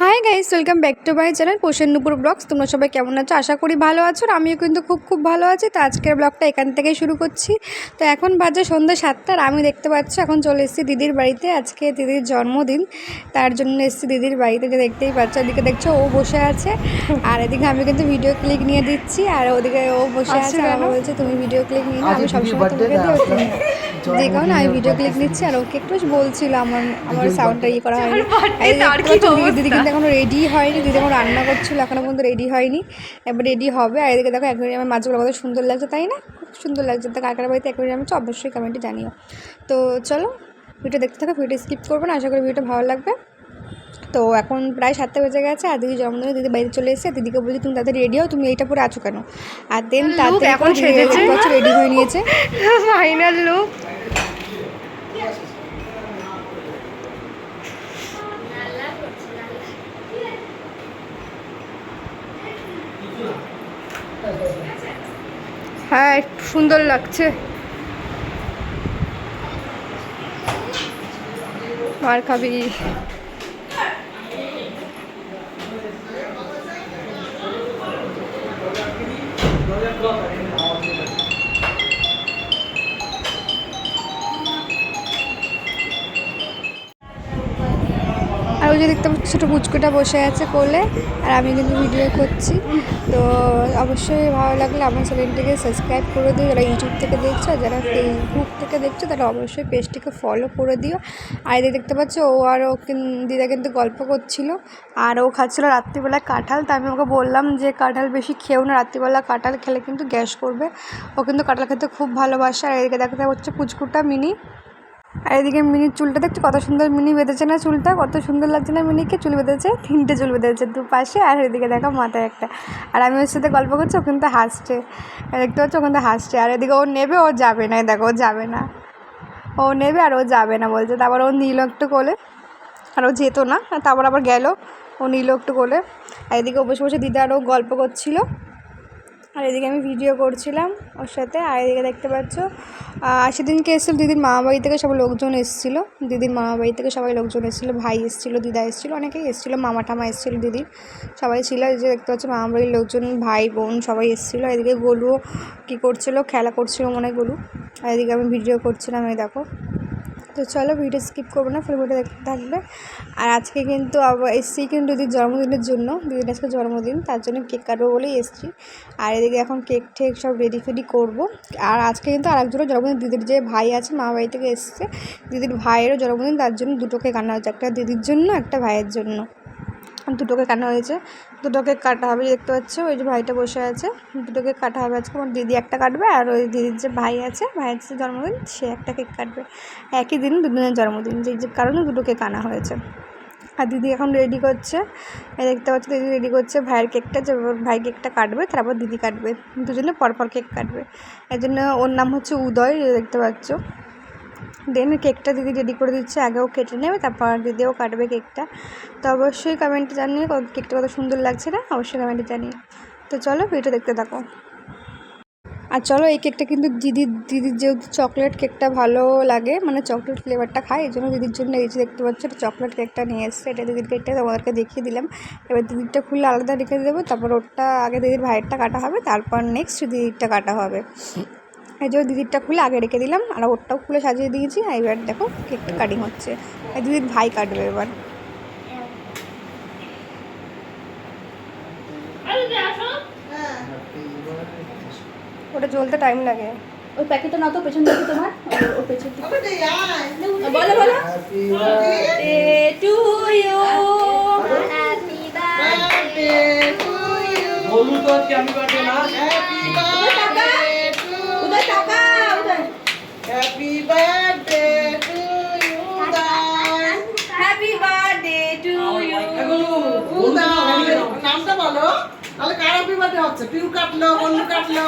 Hi guys, welcome back to my channel পোষণ নুপুর blogs. তোমরা সবাই কেমন আছো? আশা করি ভালো আছো। আর আমিও কিন্তু খুব ভালো আছি। তো আজকের ব্লগটা এখান থেকেই শুরু করছি। তো এখন বাজে সন্ধ্যা 7টা আর আমি দেখতে পাচ্ছি এখন চলে এসেছি দিদির বাড়িতে। আজকে দিদির জন্মদিন, তার জন্য এসেছি দিদির বাড়িতে। যে দেখতেই পাচ্ছ, এদিকে দেখছো ও বসে আছে আর এদিকে আমি কিন্তু ভিডিও ক্লিক নিয়ে দিচ্ছি। আর ওদিকে ও বসে আছে আর আমাকে বলছে তুমি ভিডিও ক্লিক নিয়ে নাও, আমি সবসময় তোমাকে দিই ওকে নিও। যে কারণে আমি ভিডিও ক্লিক নিচ্ছি আর ওকে একটু বলছিল আমার সাউন্ডটা ইয়ে করা হয়নি। দিদি কিন্তু এখনো রেডি হয়নি, দিদি এখন রান্না করছিল, এখনো পর্যন্ত রেডি হয়নি। এবার রেডি হবে। আর এদিকে দেখো অ্যাকোয়ারিয়ামের মাছগুলো কত সুন্দর লাগছে, তাই না? খুব সুন্দর লাগছে। তো কার কার বাড়িতে অ্যাকোয়ারিয়াম আছে অবশ্যই কমেন্টে জানিও। তো চলো ভিডিও দেখতে থাকো, ভিডিও স্কিপ করবো না, আশা করি ভিডিওটা ভালো লাগবে। তো এখন প্রায় 7টা বেজে গেছে আর দিদি জন্মদিনে দিদি বাড়িতে চলে এসেছে। দিদিকে বলছি তুমি তাদের রেডি হও, তুমি এইটা পরে আছো কেন? আর দেন তাদের এখন রেডি হয়ে নিয়েছে ফাইনাল লুক। হ্যাঁ, সুন্দর লাগছে। মার খাবি। আর ওই যে দেখতে পাচ্ছি ছোটো পুচকুটা বসে আছে কোলে, আর আমি কিন্তু ভিডিও করছি। তো অবশ্যই ভালো লাগলে আমার চ্যানেলটিকে সাবস্ক্রাইব করে দিও, যারা ইউটিউব থেকে দেখছো, যারা ফেসবুক থেকে দেখছো তারা অবশ্যই পেজটিকে ফলো করে দিও। আর এদের দেখতে পাচ্ছ ও আর ও দিদা কিন্তু গল্প করছিল আর ও খাচ্ছিলো রাত্রিবেলায় কাঁঠাল। তা আমি ওকে বললাম যে কাঁঠাল বেশি খেও না, রাত্রিবেলা কাঁঠাল খেলে কিন্তু গ্যাস করবে। ও কিন্তু কাঁঠাল খেতে খুব ভালোবাসে। আর এদিকে দেখতে হচ্ছে পুচকুটা মিনি। আর এদিকে মিনির চুলটা দেখছো কত সুন্দর, মিনি বেঁধেছে না চুলটা? কত সুন্দর লাগছে না মিনিকে? চুল বেঁধেছে, 3টে চুল বেঁধেছে দুপাশে। আর এদিকে দেখো মাথায় একটা। আর আমি ওর সাথে গল্প করছি, ও কিন্তু হাসছে, দেখতে পাচ্ছ ওখানে হাসছে। আর এদিকে ও নেবে, ও যাবে না, দেখো ও যাবে না, ও নেবে আর ও যাবে না বলছে। তারপর ও নিল একটু কোলে, আর ও যেত না, তারপর আবার গেল, ও নিল একটু কোলে। আর এদিকে ও বসে বসে দিদা আরও গল্প করছিল আর এদিকে আমি ভিডিও করছিলাম ওর সাথে। আর এদিকে দেখতে পাচ্ছ সেদিনকে এসেছিলো দিদির মামাবাড়ি থেকে সব লোকজন এসেছিলো, দিদির মামাবাড়ি থেকে সবাই লোকজন এসেছিলো, ভাই এসেছিলো, দিদা এসেছিলো, অনেকেই এসেছিলো, মামা ঠামা এসেছিলো, দিদির সবাই ছিল। এই যে দেখতে পাচ্ছ মামাবাড়ির লোকজন, ভাই বোন সবাই এসেছিলো। এদিকে গোলুও কী করছিলো, খেলা করছিলো মনে হয় গোলু। আর এদিকে আমি ভিডিও করছিলাম, এই দেখো। তো চলো ভিডিও স্কিপ করবো না, ফুল ভিডিও দেখতে থাকবে। আর আজকে কিন্তু আবার এসছি কিন্তু দিদির জন্মদিনের জন্য, দিদির আজকে জন্মদিন, তার জন্য কেক কাটবো বলেই এসছি। আর এদিকে এখন কেক ঠেক সব রেডি ফেডি করবো। আর আজকে কিন্তু আরেকজনের জন্মদিন, দিদির যে ভাই আছে মা বাড়ি থেকে এসছে, দিদির ভাইয়েরও জন্মদিন, তার জন্য দুটো কেক আনা হয়েছে, একটা দিদির জন্য একটা ভাইয়ের জন্য। দুটো কেক কাটা হয়েছে, দুটো কেক কাটা হবে। দেখতে পাচ্ছ ওই যে ভাইটা বসে আছে, দুটো কেক কাটা হবে আজকে। আমার দিদি একটা কাটবে আর ওই দিদির যে ভাই আছে, ভাইয়ের যে জন্মদিন, সে একটা কেক কাটবে। একই দিন দুজনের জন্মদিন, যে কারণে দুটো কেক আনা হয়েছে। আর দিদি এখন রেডি করছে, দেখতে পাচ্ছ দিদি রেডি করছে ভাইয়ের কেকটা, যে ভাই কেকটা কাটবে তারপর দিদি কাটবে, দুজনে পরপর কেক কাটবে। এই জন্য ওর নাম হচ্ছে উদয়, দেখতে পাচ্ছ। দেন কেকটা দিদি রেডি করে দিচ্ছে, আগেও কেটে নেবে তারপর দিদিও কাটবে কেকটা। তো অবশ্যই কমেন্টে জানিয়ে কেকটা কত সুন্দর লাগছে না, অবশ্যই কমেন্টে জানিয়ে। তো চলো ভিডিও দেখতে থাকো। আর চলো এই কেকটা কিন্তু দিদির যেহেতু চকলেট কেকটা ভালো লাগে, মানে চকলেট ফ্লেভারটা খায়, এই জন্য দিদির জন্য এই যে দেখতে পাচ্ছ এটা চকলেট কেকটা নিয়ে এসছে। এটা দিদির কেকটা তোমাদেরকে দেখিয়ে দিলাম। এবার দিদিরটা খুলে আলাদা রেখে দেবো, তারপর ওরটা আগে দিদির ভাইয়েরটা কাটা হবে, তারপর নেক্সট দিদিরটা কাটা হবে। এই যে দিদিরটা খুলে আগে রেখে দিলাম আর ওরটাও খুলে সাজিয়ে দিয়েছি। এবার দেখো কেকটা কাটিং হচ্ছে, দিদির ভাই কাটবে এবার। ওটা জ্বলতে টাইম লাগে। ওই প্যাকেটটা নাও তো, পেছন দিকে তোমার ও পেছন দিকে বলো বলো। Happy birthday to you, happy birthday to you. বলু তো কি আমি বার্থডে না, হ্যাপি বার্থডে টু উদয় টাকা Uday, happy birthday to you Uday, happy birthday to you Uday. নামটা বলো তাহলে কার হ্যাপি বার্থডে হচ্ছে? পিউ কাটলো, বন্ধু কাটলো,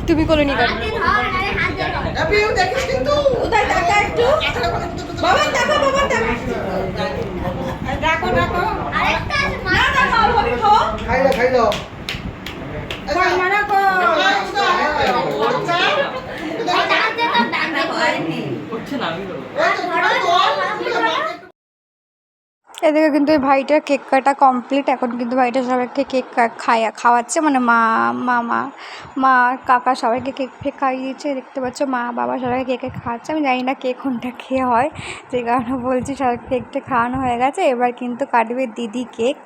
তুমি কোলে নি কাটো। দেখিস কিন্তু উদয় টাকা একটু বাবা টাকা, বাবা টাকা ডাকো ডাকো, আরেকটা না না বাবা খাও, খাই দাও খাই দাও, মারা কো এদিকে কিন্তু এই ভাইটার কেক কাটা কমপ্লিট। এখন কিন্তু ভাইটা সবাইকে কেক খাওয়াচ্ছে, মানে মা কাকা সবাইকে কেক ফেক খাইয়ে দিচ্ছে। দেখতে পাচ্ছ মা বাবা সবাইকে কেকে খাওয়াচ্ছে। আমি জানি না কেক কোনটা খেয়ে হয়, সেই কারণে বলছি সবাই কেকটা খাওয়ানো হয়ে গেছে। এবার কিন্তু কাটবে দিদি কেক।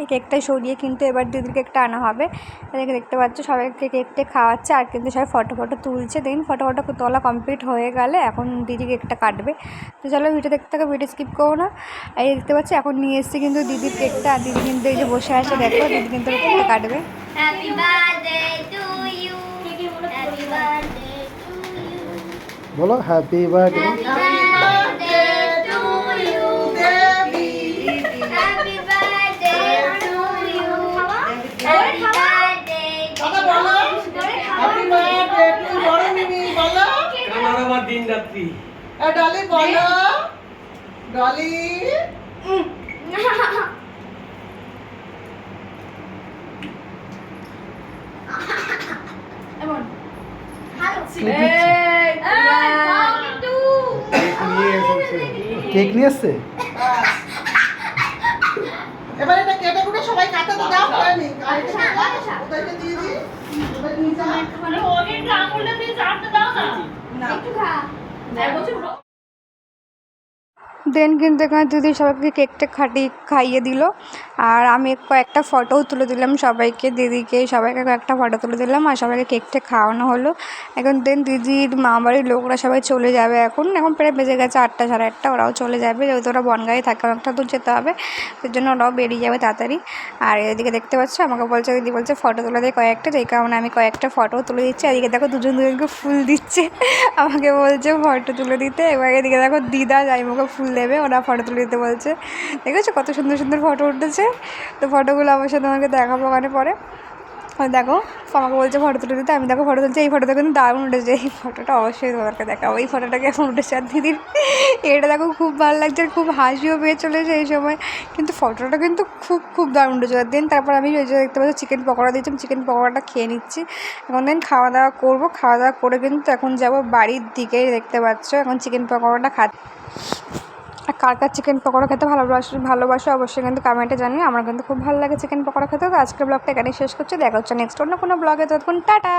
এই কেকটা সরিয়ে কিন্তু এবার দিদির কেকটা আনা হবে। এদিকে দেখতে পাচ্ছ সবাইকে কেকটা খাওয়াচ্ছে, আর কিন্তু সবাই ফটো তুলছে। দেখুন ফটো তোলা কমপ্লিট হয়ে গেলে এখন দিদি কেকটা কাটবে। তো চলো ভিডিও দেখতে থাকো, ভিডিও স্কিপ করো না। এই দেখতে পাচ্ছি এখন নিয়ে এসেছি কিন্তু দিদির কেকটা, আর দিদি কিন্তু এই যে বসে আছে, দেখো দিদি কিন্তু কেকটা কাটবে। Happy birthday to you. Happy birthday to you. বলো happy birthday. Happy birthday to you, baby. Happy birthday to you. Happy birthday. দাদা বলো হ্যাপি বার্থডে টু বড় মিমি বলো আমার আবার দিন রাত্রি ডলি বলো ডলি এমন কেক নিয়ে এসছে। এবারে এটা কেটে কুটে সবাই কাটাতে দাও হয়নি ওদেরকে দিয়ে দিই এবার নিয়ে যা দেন কিন্তু এখানে দিদি সবাইকে কেকটা খাইয়ে দিল, আর আমি কয়েকটা ফটোও তুলে দিলাম সবাইকে, দিদিকে সবাইকে কয়েকটা ফটো তুলে দিলাম, আর সবাইকে কেকটা খাওয়ানো হলো। এখন দেন দিদির মামাবাড়ির লোকরা সবাই চলে যাবে। এখন প্রায় বেজে গেছে 8টা সাড়ে 8টা, ওরাও চলে যাবে, যেহেতু ওরা বনগাঁয়ে থাকে, অনেকটা দূর যেতে হবে, সেই জন্য ওরাও বেরিয়ে যাবে তাড়াতাড়ি। আর এদিকে দেখতে পাচ্ছ আমাকে বলছে, দিদি বলছে ফটো তুলে দেয় কয়েকটা, যেই কারণে আমি কয়েকটা ফটো তুলে দিচ্ছি। এদিকে দেখো দুজনকে ফুল দিচ্ছে, আমাকে বলছে ফটো তুলে দিতে। এবার এদিকে দেখো দিদা জাইমাকে ফুল দেবে, ওরা ফটো তুলে দিতে বলছে। দেখেছো কত সুন্দর সুন্দর ফটো উঠেছে। তো ফটোগুলো অবশ্যই তোমাকে দেখাবো ওখানে পরে। দেখো আমাকে বলছে ফটো তুলে দিতে, আমি দেখো ফটো তুলছি। এই ফটোটা কিন্তু দারুণ উঠেছে, এই ফটোটা অবশ্যই তোমাকে দেখাবো। এই ফটোটা কেমন উঠেছে, আর দিদির এটা দেখো খুব ভালো লাগছে, আর খুব হাসিও পেয়ে চলেছে এই সময়। কিন্তু ফটোটা কিন্তু খুব দারুণ উঠেছে। দেন তারপর আমি ওই যে দেখতে পাচ্ছি চিকেন পকোড়া দিয়েছিলাম, চিকেন পকোড়াটা খেয়ে নিচ্ছি। এখন দেন খাওয়া দাওয়া করবো, খাওয়া দাওয়া করে কিন্তু এখন যাবো বাড়ির দিকে। দেখতে পাচ্ছ এখন চিকেন পকোড়াটা খাচ্ছি। আর কার কার চিকেন পকোড়া খেতে ভালোবাসো অবশ্যই কিন্তু কমেন্টে জানিও। আমার কিন্তু খুব ভালো লাগে চিকেন পকোড়া খেতে। তো আজকের ব্লগটা এখানেই শেষ করছি, দেখা হচ্ছে নেক্সট অন্য কোনো ব্লগে। ততক্ষণ টাটা।